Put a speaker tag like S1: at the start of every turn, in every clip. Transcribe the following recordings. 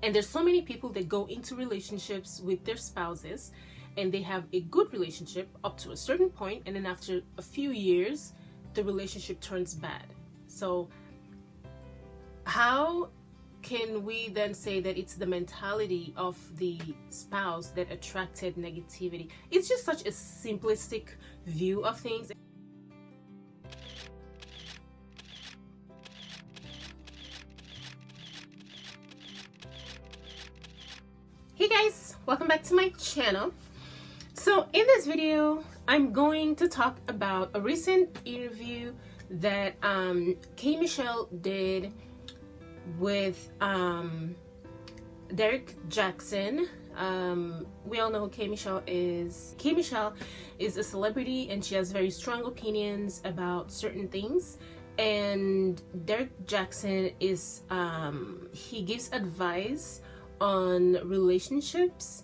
S1: And there's so many people that go into relationships with their spouses and they have a good relationship up to a certain point, and then after a few years the relationship turns bad. So how can we then say that it's the mentality of the spouse that attracted negativity? It's just such a simplistic view of things. Hey guys, welcome back to my channel. So in this video I'm going to talk about a recent interview that K. Michelle did with Derek Jackson. We all know who K. Michelle is. K. Michelle is a celebrity and she has very strong opinions about certain things. And Derek Jackson is he gives advice on relationships,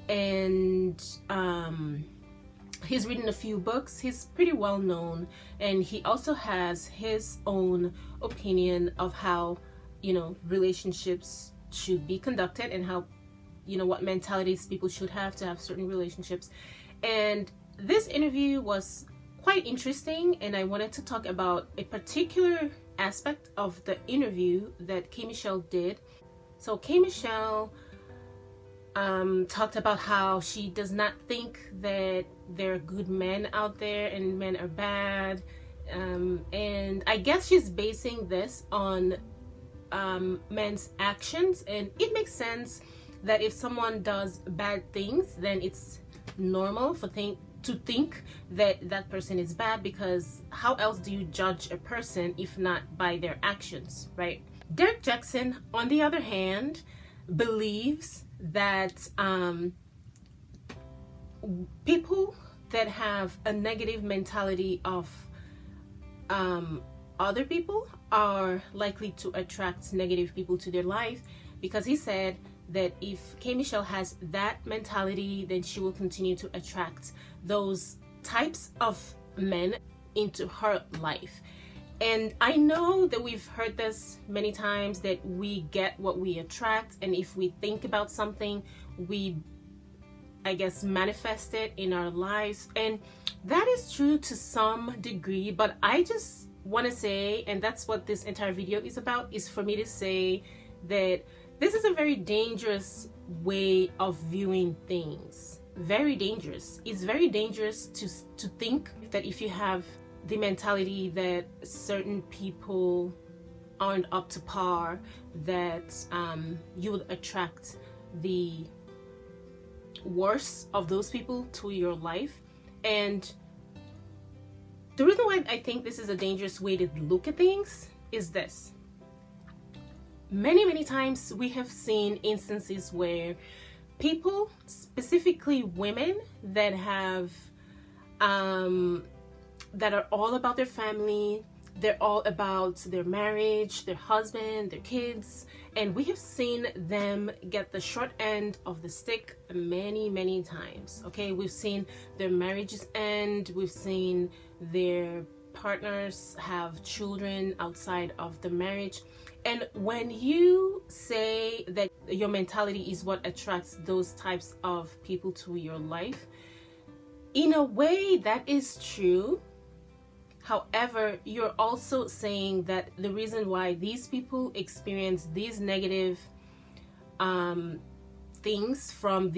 S1: and he's written a few books. He's pretty well known, and he also has his own opinion of how, you know, relationships should be conducted and how, you know, what mentalities people should have to have certain relationships. And this interview was quite interesting, and I wanted to talk about a particular aspect of the interview that K. Michelle did. So K. Michelle talked about how she does not think that there are good men out there and men are bad, and I guess she's basing this on men's actions, and it makes sense that if someone does bad things, then it's normal to think that that person is bad, because how else do you judge a person if not by their actions, right? Derek Jackson, on the other hand, believes that people that have a negative mentality of other people are likely to attract negative people to their life, because he said that if K. Michelle has that mentality, then she will continue to attract those types of men into her life. And I know that we've heard this many times, that we get what we attract, and if we think about something, we, I guess, manifest it in our lives. And that is true to some degree, but I just want to say, and that's what this entire video is about, is for me to say that this is a very dangerous way of viewing things. Very dangerous. It's very dangerous to think that if you have the mentality that certain people aren't up to par, that you would attract the worst of those people to your life. And the reason why I think this is a dangerous way to look at things is this. Many times we have seen instances where people, specifically women, that have that are all about their family, they're all about their marriage, their husband, their kids, and we have seen them get the short end of the stick many times. Okay, we've seen their marriages end, we've seen their partners have children outside of the marriage. And when you say that your mentality is what attracts those types of people to your life, in a way that is true. However, you're also saying that the reason why these people experience these negative things from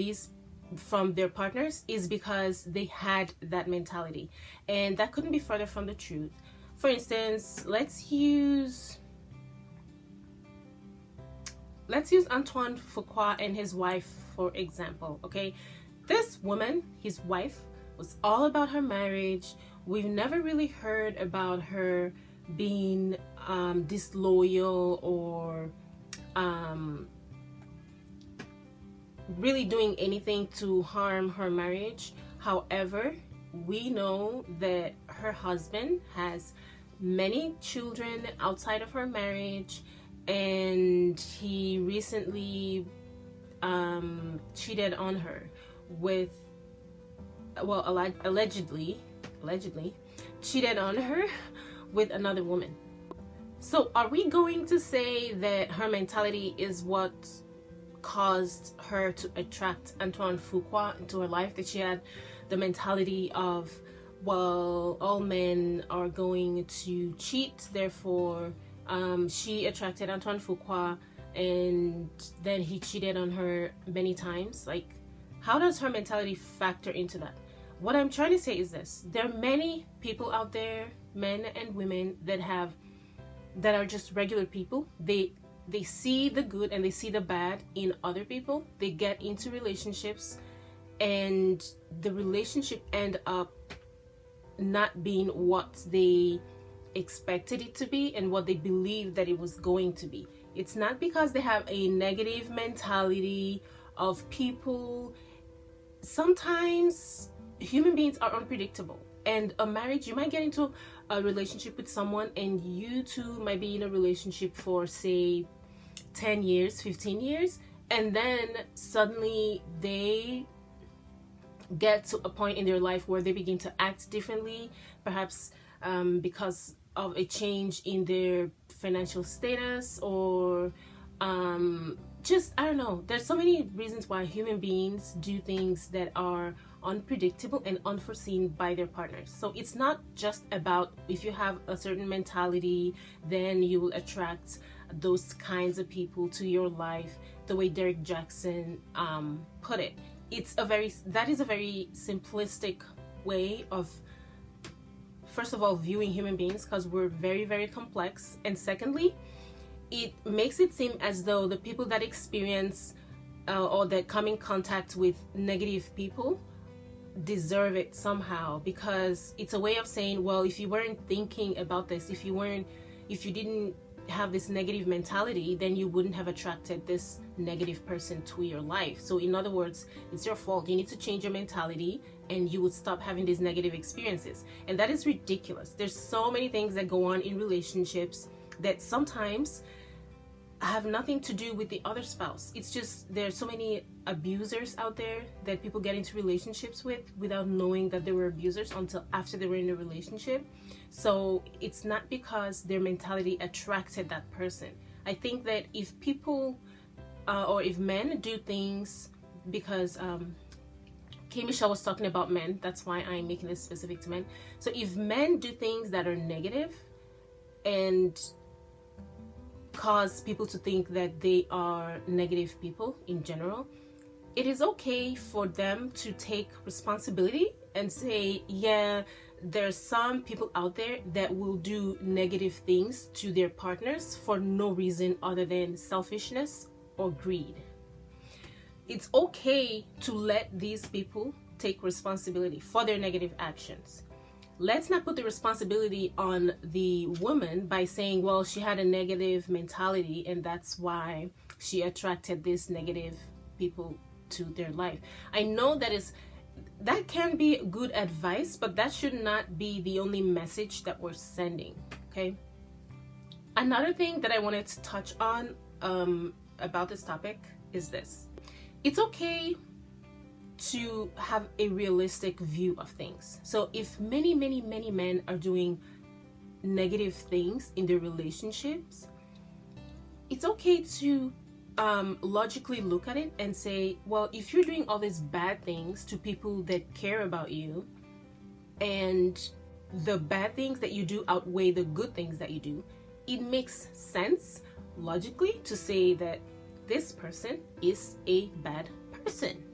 S1: their partners is because they had that mentality, and that couldn't be further from the truth. For instance, let's use Antoine Fuqua and his wife, for example. Okay, this woman, his wife, was all about her marriage. We've never really heard about her being disloyal or really doing anything to harm her marriage. However, we know that her husband has many children outside of her marriage, and he recently cheated on her with, well, allegedly cheated on her with another woman. So are we going to say that her mentality is what caused her to attract Antoine Fuqua into her life, that she had the mentality of, well, all men are going to cheat, therefore she attracted Antoine Fuqua, and then he cheated on her many times. Like, how does her mentality factor into that? What I'm trying to say is this: there are many people out there, men and women, that are just regular people. They see the good and they see the bad in other people. They get into relationships, and the relationship end up not being what they expected it to be and what they believed that it was going to be. It's not because they have a negative mentality of people. Sometimes human beings are unpredictable, and a marriage, you might get into a relationship with someone and you two might be in a relationship for, say, 10 years, 15 years, and then suddenly they get to a point in their life where they begin to act differently, perhaps because of a change in their financial status, or just, I don't know. There's so many reasons why human beings do things that are unpredictable and unforeseen by their partners. So it's not just about, if you have a certain mentality, then you will attract those kinds of people to your life, the way Derek Jackson put it. That is a very simplistic way of, first of all, viewing human beings, because we're very, very complex, and secondly, it makes it seem as though the people that experience or that come in contact with negative people deserve it somehow, because it's a way of saying, well, if you weren't thinking about this, if you didn't have this negative mentality, then you wouldn't have attracted this negative person to your life. So in other words, it's your fault. You need to change your mentality and you would stop having these negative experiences. And that is ridiculous. There's so many things that go on in relationships that sometimes have nothing to do with the other spouse. It's just, there's so many abusers out there that people get into relationships with without knowing that they were abusers until after they were in a relationship. So it's not because their mentality attracted that person. I think that if people or if men do things, because K. Michelle was talking about men, that's why I'm making this specific to men. So if men do things that are negative and cause people to think that they are negative people in general, it is okay for them to take responsibility and say, yeah, there's some people out there that will do negative things to their partners for no reason other than selfishness or greed. It's okay to let these people take responsibility for their negative actions. Let's not put the responsibility on the woman by saying, well, she had a negative mentality and that's why she attracted these negative people to their life. I know that can be good advice, but that should not be the only message that we're sending, okay? Another thing that I wanted to touch on about this topic is this. It's okay to have a realistic view of things. So if many men are doing negative things in their relationships, it's okay to logically look at it and say, well, if you're doing all these bad things to people that care about you, and the bad things that you do outweigh the good things that you do, it makes sense logically to say that this person is a bad person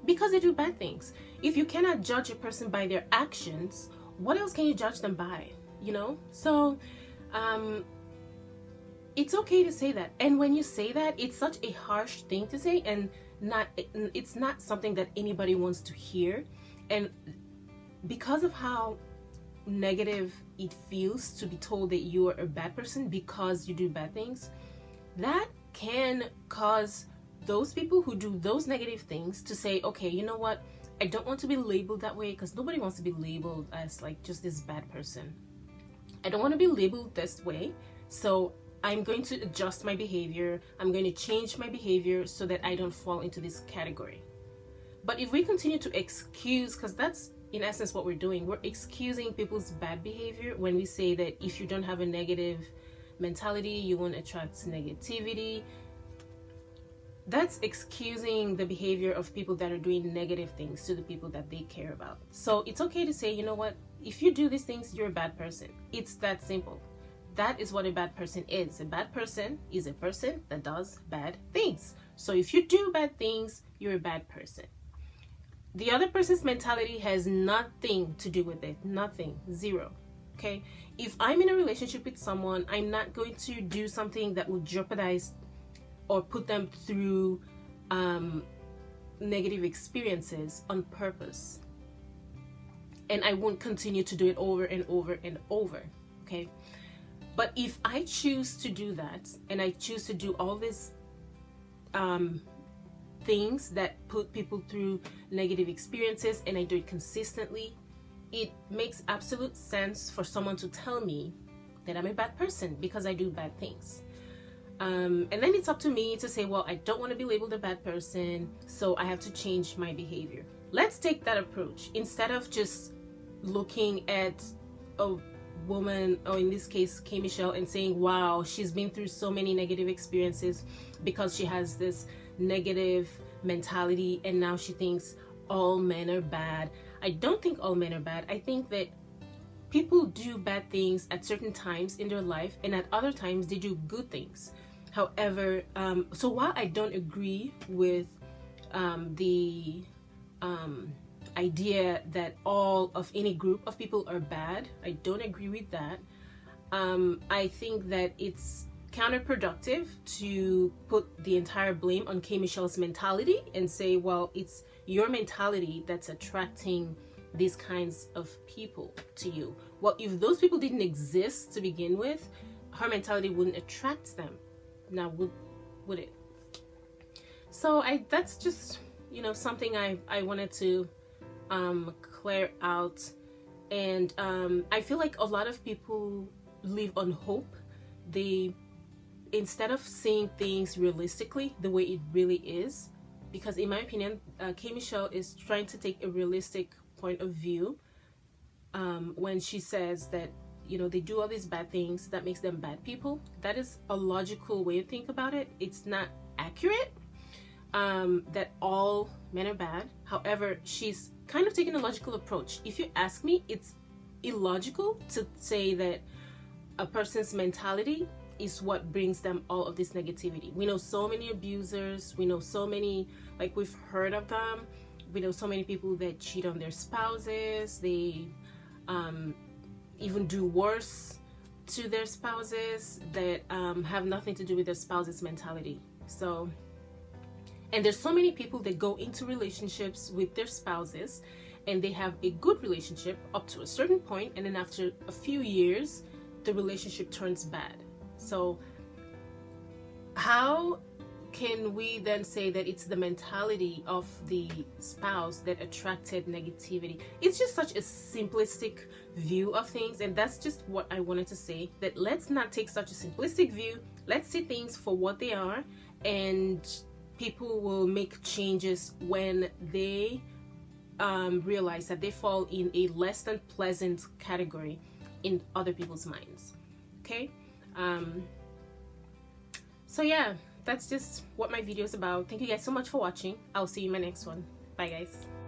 S1: because they do bad things. If you cannot judge a person by their actions, what else can you judge them by? You know? So it's okay to say that. And when you say that, it's such a harsh thing to say, and it's not something that anybody wants to hear. And because of how negative it feels to be told that you are a bad person because you do bad things, that can cause those people who do those negative things to say, okay, you know what, I don't want to be labeled that way, because nobody wants to be labeled as like just this bad person. I don't want to be labeled this way, so I'm going to adjust my behavior. I'm going to change my behavior so that I don't fall into this category. But if we continue to excuse, because that's in essence what we're doing, we're excusing people's bad behavior when we say that if you don't have a negative mentality, you won't attract negativity. that's excusing the behavior of people that are doing negative things to the people that they care about. So it's okay to say, you know what, if you do these things, you're a bad person. It's that simple. That is what a bad person is. A bad person is a person that does bad things. So if you do bad things, you're a bad person. The other person's mentality has nothing to do with it. Nothing. Zero. Okay? If I'm in a relationship with someone, I'm not going to do something that will jeopardize or put them through negative experiences on purpose. And I won't continue to do it over and over and over. Okay? But if I choose to do that, and I choose to do all these things that put people through negative experiences, and I do it consistently, it makes absolute sense for someone to tell me that I'm a bad person because I do bad things. And then it's up to me to say, well, I don't want to be labeled a bad person, so I have to change my behavior. Let's take that approach instead of just looking at a woman, or in this case K Michelle, and saying, wow, she's been through so many negative experiences because she has this negative mentality and now she thinks all men are bad. I don't think all men are bad. I think that people do bad things at certain times in their life, and at other times they do good things. However, so while I don't agree with the idea that all of any group of people are bad, I don't agree with that. I think that it's counterproductive to put the entire blame on K Michelle's mentality and say, well, it's your mentality that's attracting these kinds of people to you. Well, if those people didn't exist to begin with, her mentality wouldn't attract them. Now, would it? So that's just, you know, something I wanted to clear out. And I feel like a lot of people live on hope. They, instead of seeing things realistically the way it really is, because in my opinion, K Michelle is trying to take a realistic point of view when she says that, you know, they do all these bad things that makes them bad people. That is a logical way to think about it. It's not accurate that all men are bad. However, she's kind of taking a logical approach. If you ask me, it's illogical to say that a person's mentality is what brings them all of this negativity. We know so many abusers. We know so many, like, we've heard of them. We know so many people that cheat on their spouses. They even do worse to their spouses that have nothing to do with their spouse's mentality. So, and there's so many people that go into relationships with their spouses and they have a good relationship up to a certain point, and then after a few years the relationship turns bad. So how can we then say that it's the mentality of the spouse that attracted negativity? It's just such a simplistic view of things, and that's just what I wanted to say, that let's not take such a simplistic view. Let's see things for what they are, and people will make changes when they realize that they fall in a less than pleasant category in other people's minds. Okay? So yeah, that's just what my video is about. Thank you guys so much for watching. I'll see you in my next one. Bye guys.